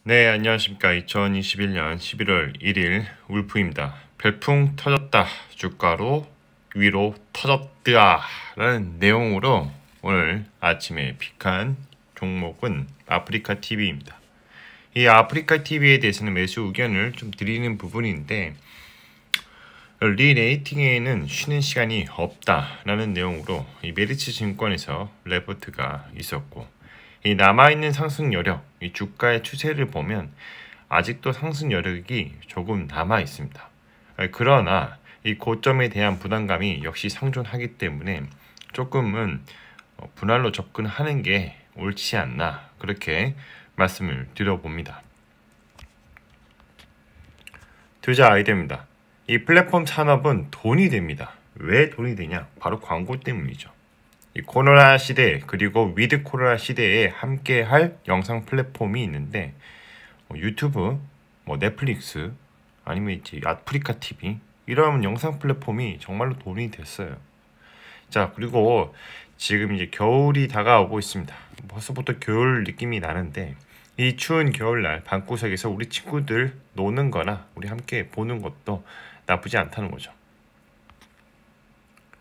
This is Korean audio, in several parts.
네, 안녕하십니까. 2021년 11월 1일 울프입니다. 별풍 터졌다. 주가로 위로 터졌다. 라는 내용으로 오늘 아침에 픽한 종목은 아프리카 TV입니다. 이 아프리카 TV에 대해서는 매수 의견을 좀 드리는 부분인데 리레이팅에는 쉬는 시간이 없다라는 내용으로 이 메리츠 증권에서 레포트가 있었고 이 남아있는 상승 여력, 이 주가의 추세를 보면 아직도 상승 여력이 조금 남아 있습니다. 그러나 이 고점에 대한 부담감이 역시 상존하기 때문에 조금은 분할로 접근하는 게 옳지 않나 그렇게 말씀을 드려봅니다. 투자 아이디어입니다. 이 플랫폼 산업은 돈이 됩니다. 왜 돈이 되냐? 바로 광고 때문이죠. 이 코로나 시대 그리고 위드 코로나 시대에 함께할 영상 플랫폼이 있는데 유튜브, 넷플릭스 아니면 이제 아프리카 TV 이런 영상 플랫폼이 정말로 돈이 됐어요. 자, 그리고 지금 이제 겨울이 다가오고 있습니다. 벌써부터 겨울 느낌이 나는데 이 추운 겨울날 방구석에서 우리 친구들 노는 거나 우리 함께 보는 것도 나쁘지 않다는 거죠.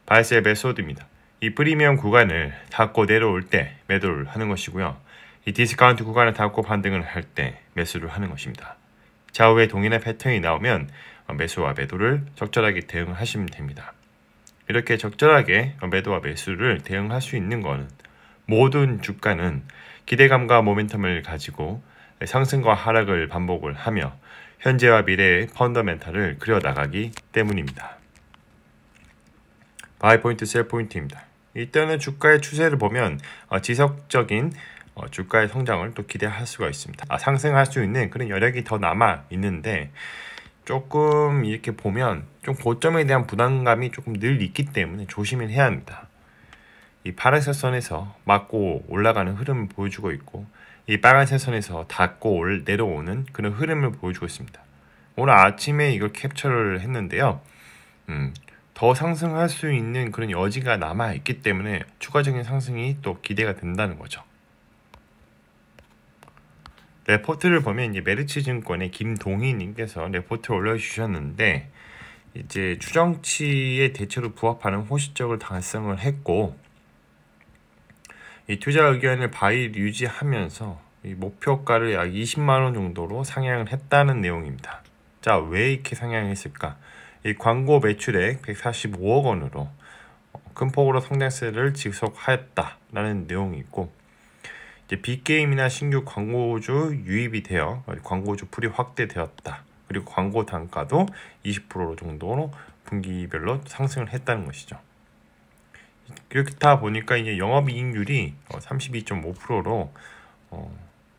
바이셀 메소드입니다. 이 프리미엄 구간을 닫고 내려올 때 매도를 하는 것이고요. 이 디스카운트 구간을 닫고 반등을 할 때 매수를 하는 것입니다. 좌우에 동일한 패턴이 나오면 매수와 매도를 적절하게 대응하시면 됩니다. 이렇게 적절하게 매도와 매수를 대응할 수 있는 것은 모든 주가는 기대감과 모멘텀을 가지고 상승과 하락을 반복을 하며 현재와 미래의 펀더멘탈을 그려나가기 때문입니다. 바이 포인트, 셀 포인트입니다. 일단은 주가의 추세를 보면 지속적인 주가의 성장을 또 기대할 수가 있습니다. 상승할 수 있는 그런 여력이 더 남아 있는데 조금 이렇게 보면 좀 고점에 대한 부담감이 조금 늘 있기 때문에 조심을 해야 합니다. 이 파란색 선에서 맞고 올라가는 흐름을 보여주고 있고 이 빨간색 선에서 닫고 내려오는 그런 흐름을 보여주고 있습니다. 오늘 아침에 이걸 캡처를 했는데요. 더 상승할 수 있는 그런 여지가 남아 있기 때문에 추가적인 상승이 또 기대가 된다는 거죠. 레포트를 보면 이제 메리츠 증권의 김동희님께서 레포트를 올려주셨는데 이제 추정치의 대체로 부합하는 호시적을 달성을 했고 이 투자 의견을 바이 유지하면서 이 목표가를 약 20만 원 정도로 상향을 했다는 내용입니다. 자, 왜 이렇게 상향했을까? 이 광고 매출액 145억 원으로 큰 폭으로 성장세를 지속하였다라는 내용이 있고 이제 빅게임이나 신규 광고주 유입이 되어 광고주 풀이 확대되었다. 그리고 광고 단가도 20% 정도로 분기별로 상승을 했다는 것이죠. 그렇다 보니까 이제 영업이익률이 32.5%로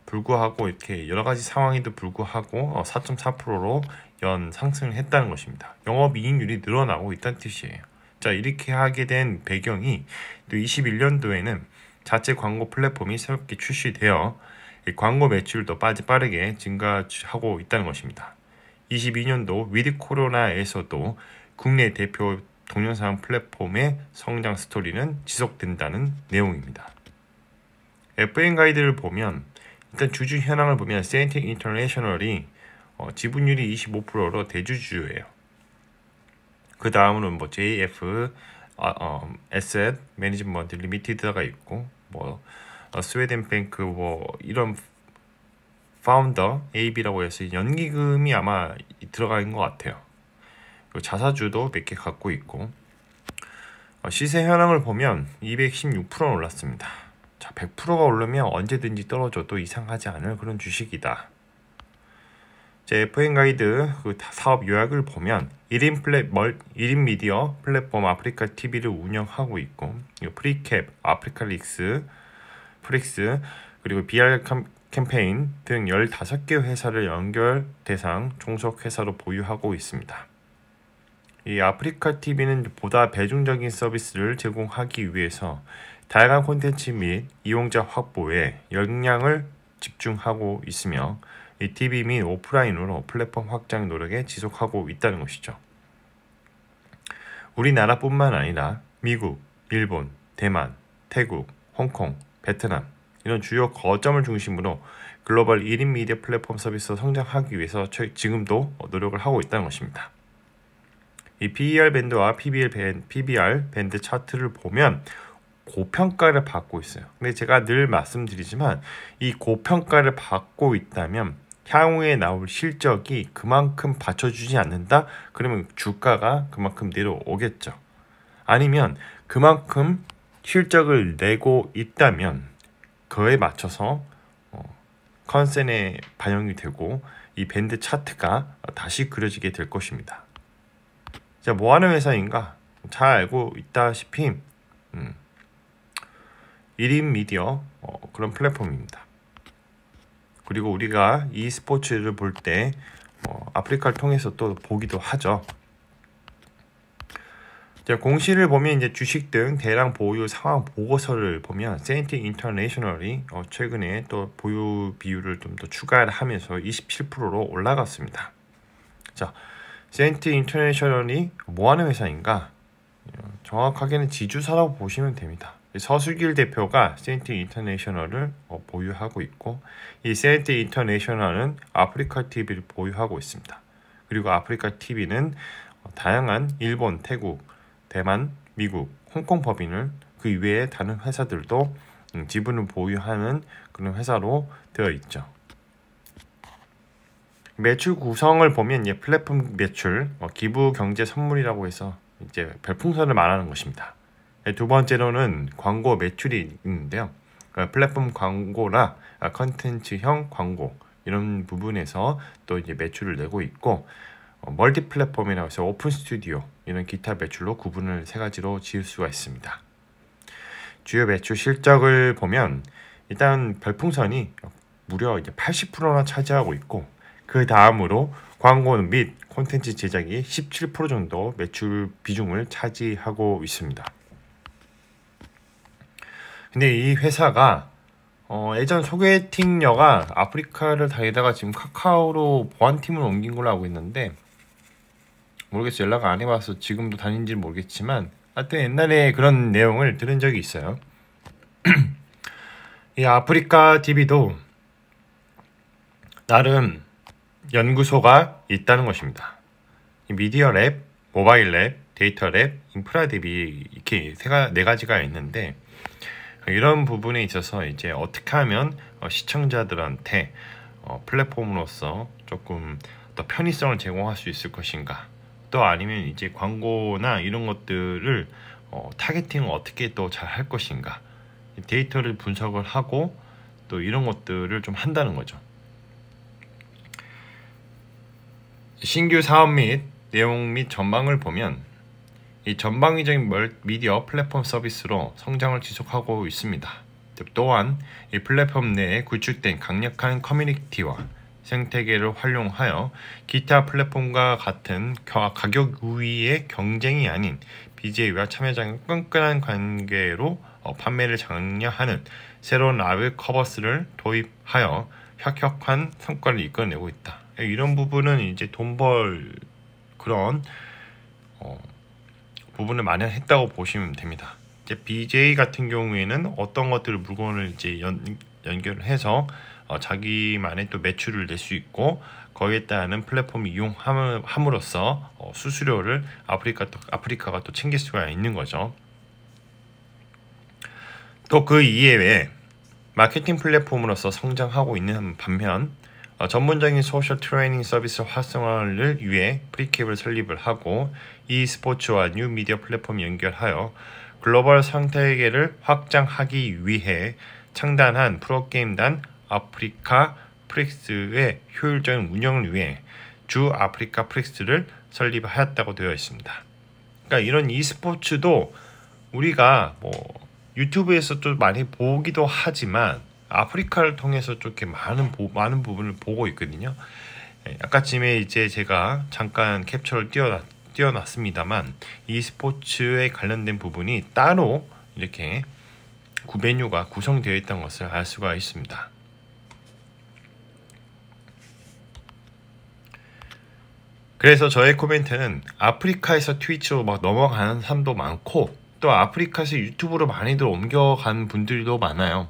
불구하고 이렇게 여러 가지 상황에도 불구하고 4.4%로 연 상승을 했다는 것입니다. 영업이익률이 늘어나고 있다는 뜻이에요. 자, 이렇게 하게 된 배경이 또 21년도에는 자체 광고 플랫폼이 새롭게 출시되어 광고 매출도 빠르게 증가하고 있다는 것입니다. 22년도 위드 코로나에서도 국내 대표 동영상 플랫폼의 성장 스토리는 지속된다는 내용입니다. FN 가이드를 보면 일단 주주 현황을 보면 세인텍 인터내셔널이 지분율이 25%로 대주주예요. 그 다음으로는 JF 에셋 매니지먼트 리미티드가 있고 스웨덴 뱅크 이런 파운더 AB라고 해서 연기금이 아마 들어가 있는 것 같아요. 자사주도 몇 개 갖고 있고 시세 현황을 보면 216% 올랐습니다. 자, 100%가 오르면 언제든지 떨어져도 이상하지 않을 그런 주식이다. 제 FN 가이드 그 사업 요약을 보면 1인 미디어 플랫폼 아프리카 TV를 운영하고 있고 프리캡, 아프리칼릭스, 프릭스 그리고 BR 캠페인 등 15개 회사를 연결 대상 종속 회사로 보유하고 있습니다. 이 아프리카 TV는 보다 대중적인 서비스를 제공하기 위해서 다양한 콘텐츠 및 이용자 확보에 역량을 집중하고 있으며 이 TV 및 오프라인으로 플랫폼 확장 노력에 지속하고 있다는 것이죠. 우리나라뿐만 아니라 미국, 일본, 대만, 태국, 홍콩, 베트남 이런 주요 거점을 중심으로 글로벌 1인 미디어 플랫폼 서비스로 성장하기 위해서 지금도 노력을 하고 있다는 것입니다. 이 PER 밴드와 PBR 밴드 차트를 보면 고평가를 받고 있어요. 근데 제가 늘 말씀드리지만 이 고평가를 받고 있다면 향후에 나올 실적이 그만큼 받쳐주지 않는다? 그러면 주가가 그만큼 내려오겠죠. 아니면 그만큼 실적을 내고 있다면 그에 맞춰서 컨센에 반영이 되고 이 밴드 차트가 다시 그려지게 될 것입니다. 자, 뭐 하는 회사인가? 잘 알고 있다시피 1인 미디어 그런 플랫폼입니다. 그리고 우리가 이 스포츠를 볼 때 아프리카를 통해서 또 보기도 하죠. 자, 공시를 보면 이제 주식 등 대량 보유 상황 보고서를 보면 세인트 인터내셔널이 최근에 또 보유 비율을 좀 더 추가를 하면서 27%로 올라갔습니다. 자, 세인트 인터내셔널이 뭐 하는 회사인가? 정확하게는 지주사라고 보시면 됩니다. 서수길 대표가 세인트 인터내셔널을 보유하고 있고, 이 세인트 인터내셔널은 아프리카 TV를 보유하고 있습니다. 그리고 아프리카 TV는 다양한 일본, 태국, 대만, 미국, 홍콩 법인을 그 이외에 다른 회사들도 지분을 보유하는 그런 회사로 되어 있죠. 매출 구성을 보면 플랫폼 매출, 기부 경제 선물이라고 해서 이제 별풍선을 말하는 것입니다. 두 번째로는 광고 매출이 있는데요. 플랫폼 광고나 컨텐츠형 광고 이런 부분에서 또 이제 매출을 내고 있고, 멀티 플랫폼이라고 해서 오픈 스튜디오 이런 기타 매출로 구분을 세 가지로 지을 수가 있습니다. 주요 매출 실적을 보면 일단 별풍선이 무려 이제 80%나 차지하고 있고, 그 다음으로 광고 및 콘텐츠 제작이 17% 정도 매출 비중을 차지하고 있습니다. 근데 이 회사가 예전 소개팅녀가 아프리카를 다니다가 지금 카카오로 보안팀을 옮긴 걸로 알고 있는데, 모르겠어요. 연락 안 해봐서 지금도 다닌지는 모르겠지만 하여튼 옛날에 그런 내용을 들은 적이 있어요. 이 아프리카 TV도 나름 연구소가 있다는 것입니다. 미디어 랩, 모바일 랩, 데이터 랩, 인프라 대비 이렇게 네 가지가 있는데, 이런 부분에 있어서 이제 어떻게 하면 시청자들한테 플랫폼으로서 조금 더 편의성을 제공할 수 있을 것인가, 또 아니면 이제 광고나 이런 것들을 타겟팅을 어떻게 또 잘 할 것인가, 데이터를 분석을 하고 또 이런 것들을 좀 한다는 거죠. 신규 사업 및 내용 및 전망을 보면 이 전방위적인 미디어 플랫폼 서비스로 성장을 지속하고 있습니다. 또한 이 플랫폼 내에 구축된 강력한 커뮤니티와 생태계를 활용하여 기타 플랫폼과 같은 가격 우위의 경쟁이 아닌 BJ와 참여자의 끈끈한 관계로 판매를 장려하는 새로운 라이브 커버스를 도입하여 혁혁한 성과를 이끌어내고 있다. 이런 부분은 이제 돈 벌 그런 부분을 마련했다고 보시면 됩니다. 이제 BJ 같은 경우에는 어떤 것들을 물건을 이제 연결을 해서 자기만의 또 매출을 낼 수 있고, 거기에 따른 플랫폼을 이용함으로써 수수료를 아프리카가 또 챙길 수가 있는 거죠. 또 그 이외에 마케팅 플랫폼으로서 성장하고 있는 반면 전문적인 소셜 트레이닝 서비스 활성화를 위해 프리캡을 설립을 하고 e스포츠와 뉴 미디어 플랫폼 연결하여 글로벌 생태계를 확장하기 위해 창단한 프로게임단 아프리카 프릭스의 효율적인 운영을 위해 주 아프리카 프릭스를 설립하였다고 되어 있습니다. 그러니까 이런 e스포츠도 우리가 유튜브에서 좀 많이 보기도 하지만 아프리카를 통해서 좀 이렇게 많은 부분을 보고 있거든요. 아까쯤에 이제 제가 잠깐 캡처를 띄워놨습니다만 e스포츠에 관련된 부분이 따로 이렇게 메뉴가 구성되어 있다는 것을 알 수가 있습니다. 그래서 저의 코멘트는 아프리카에서 트위치로 막 넘어가는 사람도 많고, 또 아프리카에서 유튜브로 많이들 옮겨간 분들도 많아요.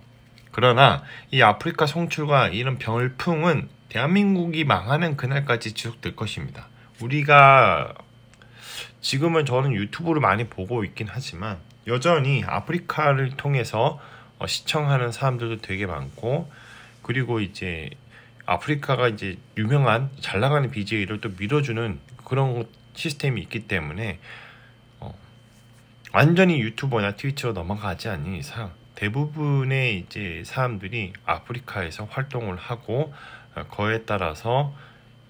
그러나 이 아프리카 송출과 이런 병을풍은 대한민국이 망하는 그날까지 지속될 것입니다. 우리가 지금은 저는 유튜브를 많이 보고 있긴 하지만 여전히 아프리카를 통해서 시청하는 사람들도 되게 많고, 그리고 이제 아프리카가 이제 유명한 잘 나가는 BJ를 또 밀어주는 그런 시스템이 있기 때문에 완전히 유튜버나 트위치로 넘어가지 않는 이상 대부분의 이제 사람들이 아프리카에서 활동을 하고, 그에 따라서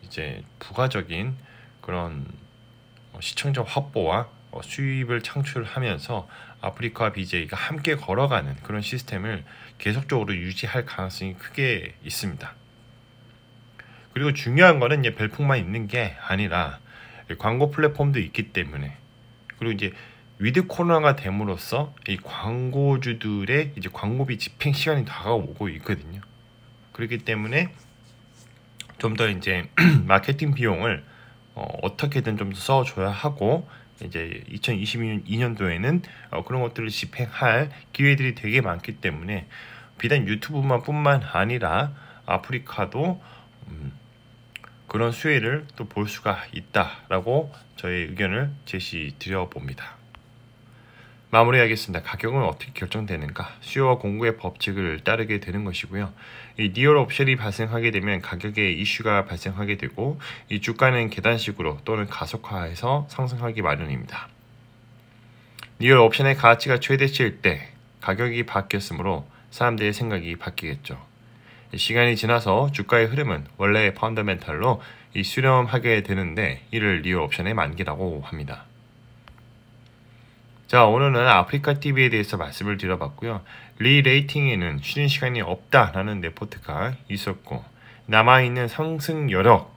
이제 부가적인 그런 시청자 확보와 수입을 창출하면서 아프리카 BJ가 함께 걸어가는 그런 시스템을 계속적으로 유지할 가능성이 크게 있습니다. 그리고 중요한 거는 이제 별풍만 있는 게 아니라 광고 플랫폼도 있기 때문에, 그리고 이제 위드 코로나가 됨으로써 이 광고주들의 이제 광고비 집행 시간이 다가오고 있거든요. 그렇기 때문에 좀 더 이제 마케팅 비용을 어떻게든 좀 더 써줘야 하고, 이제 2022년도에는 그런 것들을 집행할 기회들이 되게 많기 때문에 비단 유튜브뿐만 아니라 아프리카도 그런 수혜를 또 볼 수가 있다라고 저의 의견을 제시드려 봅니다. 마무리하겠습니다. 가격은 어떻게 결정되는가? 수요와 공급의 법칙을 따르게 되는 것이고요. 이 리얼 옵션이 발생하게 되면 가격에 이슈가 발생하게 되고, 이 주가는 계단식으로 또는 가속화해서 상승하기 마련입니다. 리얼 옵션의 가치가 최대치일 때 가격이 바뀌었으므로 사람들의 생각이 바뀌겠죠. 시간이 지나서 주가의 흐름은 원래의 펀더멘탈로 수렴하게 되는데, 이를 리얼 옵션의 만기라고 합니다. 자, 오늘은 아프리카 TV에 대해서 말씀을 드려봤고요. 리레이팅에는 쉬는 시간이 없다라는 레포트가 있었고, 남아있는 상승 여력,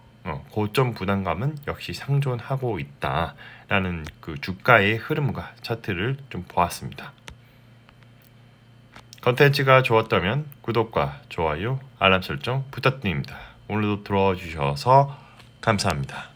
고점 부담감은 역시 상존하고 있다라는 그 주가의 흐름과 차트를 좀 보았습니다. 컨텐츠가 좋았다면 구독과 좋아요, 알람 설정 부탁드립니다. 오늘도 들어주셔서 감사합니다.